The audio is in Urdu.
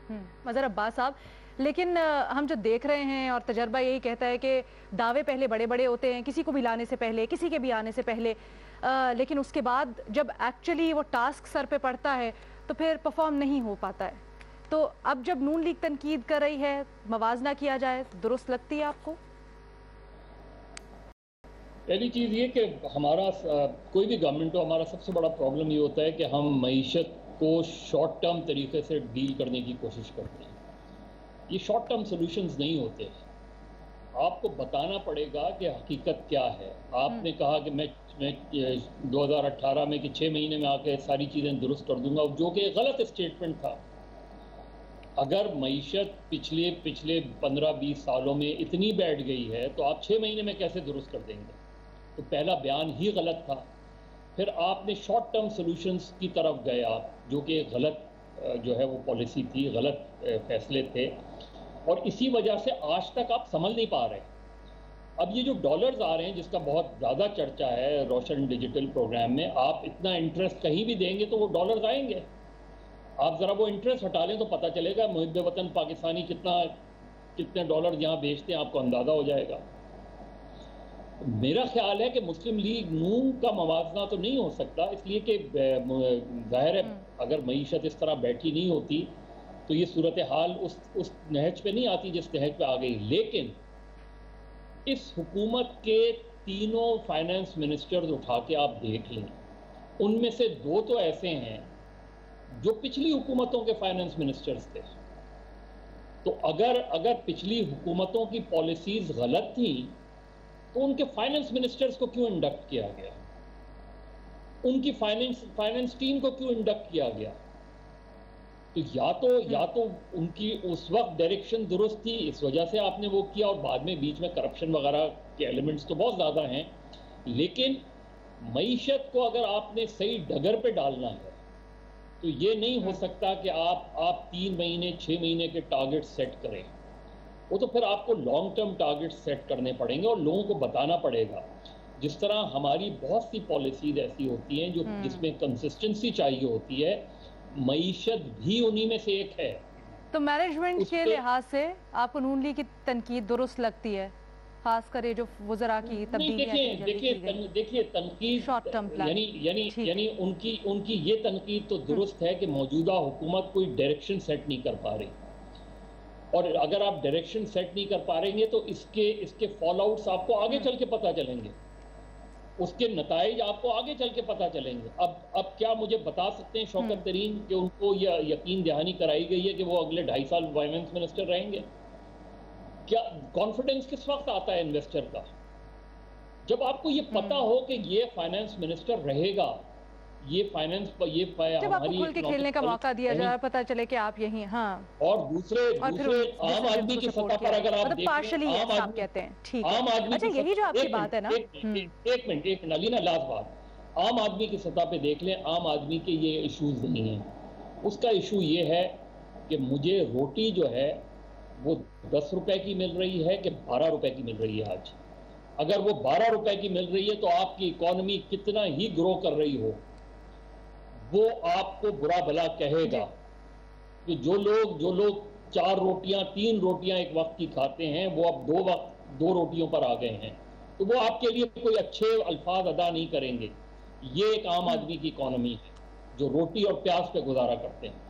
مظہر عباس صاحب، لیکن ہم جو دیکھ رہے ہیں اور تجربہ یہی کہتا ہے کہ دعوے پہلے بڑے بڑے ہوتے ہیں، کسی کو بھی لانے سے پہلے، کسی کے بھی آنے سے پہلے، لیکن اس کے بعد جب ایکچولی وہ ٹاسک سر پہ پڑتا ہے تو پھر پرفارم نہیں ہو پاتا ہے. تو اب جب نون لیگ تنقید کر رہی ہے، موازنہ کیا جائے، درست لگتی ہے آپ کو؟ پہلی چیز یہ کہ ہمارا کوئی بھی گورنمنٹ ہو، ہمارا سب سے بڑا پرابلم یہ ہوتا ہے کہ ہم معیشت کو شارٹ ٹرم طریقے سے ڈیل کرنے کی کوشش کرتے ہیں. یہ شارٹ ٹرم سولوشنز نہیں ہوتے. آپ کو بتانا پڑے گا کہ حقیقت کیا ہے. آپ نے کہا کہ میں 2018 میں کہ 6 مہینے میں آ کے ساری چیزیں درست کر دوں گا، جو کہ غلط اسٹیٹمنٹ تھا. اگر معیشت پچھلے 15-20 سالوں میں اتنی بیٹھ گئی ہے تو آپ 6 مہینے میں کیسے درست کر دیں گے؟ تو پہلا بیان ہی غلط تھا. پھر آپ نے شارٹ ٹرم سولوشنز کی طرف گئے آپ، جو کہ غلط جو ہے وہ پالیسی تھی، غلط فیصلے تھے، اور اسی وجہ سے آج تک آپ سنبھل نہیں پا رہے. اب یہ جو ڈالرز آ رہے ہیں، جس کا بہت زیادہ چرچا ہے روشن ڈیجیٹل پروگرام میں، آپ اتنا انٹرسٹ کہیں بھی دیں گے تو وہ ڈالرز آئیں گے. آپ ذرا وہ انٹرسٹ ہٹا لیں تو پتہ چلے گا محب وطن پاکستانی کتنے ڈالر یہاں بیچتے ہیں، آپ کو اندازہ ہو جائے گا. میرا خیال ہے کہ مسلم لیگ نون کا موازنہ تو نہیں ہو سکتا، اس لیے کہ ظاہر ہے اگر معیشت اس طرح بیٹھی نہیں ہوتی تو یہ صورتحال اس نہج پہ نہیں آتی جس نہج پہ آ گئی. لیکن اس حکومت کے تینوں فائنانس منسٹرز اٹھا کے آپ دیکھ لیں، ان میں سے 2 تو ایسے ہیں جو پچھلی حکومتوں کے فائنانس منسٹرز تھے. تو اگر پچھلی حکومتوں کی پالیسیز غلط تھیں تو ان کے فائنانس منسٹرز کو کیوں انڈکٹ کیا گیا؟ ان کی فائنانس ٹیم کو کیوں انڈکٹ کیا گیا؟ تو یا تو ان کی اس وقت ڈائریکشن درست تھی، اس وجہ سے آپ نے وہ کیا، اور بعد میں بیچ میں کرپشن وغیرہ کے ایلیمنٹس تو بہت زیادہ ہیں. لیکن معیشت کو اگر آپ نے صحیح ڈگر پہ ڈالنا ہے تو یہ نہیں ہو سکتا کہ آپ 3 مہینے 6 مہینے کے ٹارگٹ سیٹ کریں. وہ تو پھر آپ کو لانگ ٹرم ٹارگٹ سیٹ کرنے پڑیں گے اور لوگوں کو بتانا پڑے گا. جس طرح ہماری بہت سی پالیسیز ایسی ہوتی ہیں جس میں کنسسٹنسی چاہیے ہوتی ہے، معیشت بھی انہی میں سے ایک ہے. تو مینجمنٹ کے لحاظ سے آپ کو نون لیگ کی تنقید درست لگتی ہے، خاص کر جو وزراء کی تبدیلیاں دیکھیے تنقید یعنی ان کی یہ تنقید تو درست ہے کہ موجودہ حکومت کوئی ڈائریکشن سیٹ نہیں کر پا رہی، اور اگر آپ ڈائریکشن سیٹ نہیں کر پا رہے گے تو اس کے فال آؤٹس آپ کو آگے چل کے پتہ چلیں گے، اس کے نتائج آپ کو آگے چل کے پتہ چلیں گے. اب کیا مجھے بتا سکتے ہیں شوکت ترین کہ ان کو یہ یقین دہانی کرائی گئی ہے کہ وہ اگلے 2.5 سال فائنانس منسٹر رہیں گے؟ کیا کانفیڈنس کس وقت آتا ہے انویسٹر کا؟ جب آپ کو یہ پتا ہو کہ یہ فائنانس منسٹر رہے گا، جب آپ کو کھل کے کھیلنے کا موقع دیا جائے، پتہ چلے کہ آپ یہیں. اور دوسرے عام آدمی کی سطح پر اگر آپ دیکھیں، عام آدمی اچھا یہی جو آپ کی بات ہے نا، ایک منٹ علینا لاست بات، عام آدمی کی سطح پہ دیکھ لیں، عام آدمی کے یہ ایشوز نہیں ہیں. اس کا ایشو یہ ہے کہ مجھے روٹی جو ہے وہ 10 روپے کی مل رہی ہے کہ 12 روپے کی مل رہی ہے آج. اگر وہ 12 روپے کی مل رہی ہے تو آپ کی اکانومی کتنا ہی گرو کر رہی ہو، وہ آپ کو برا بھلا کہے گا. کہ جو لوگ 4 روٹیاں 3 روٹیاں ایک وقت کی کھاتے ہیں، وہ اب 2 روٹیوں پر آ گئے ہیں، تو وہ آپ کے لیے کوئی اچھے الفاظ ادا نہیں کریں گے. یہ ایک عام آدمی کی اکانومی ہے جو روٹی اور پیاز پہ گزارا کرتے ہیں.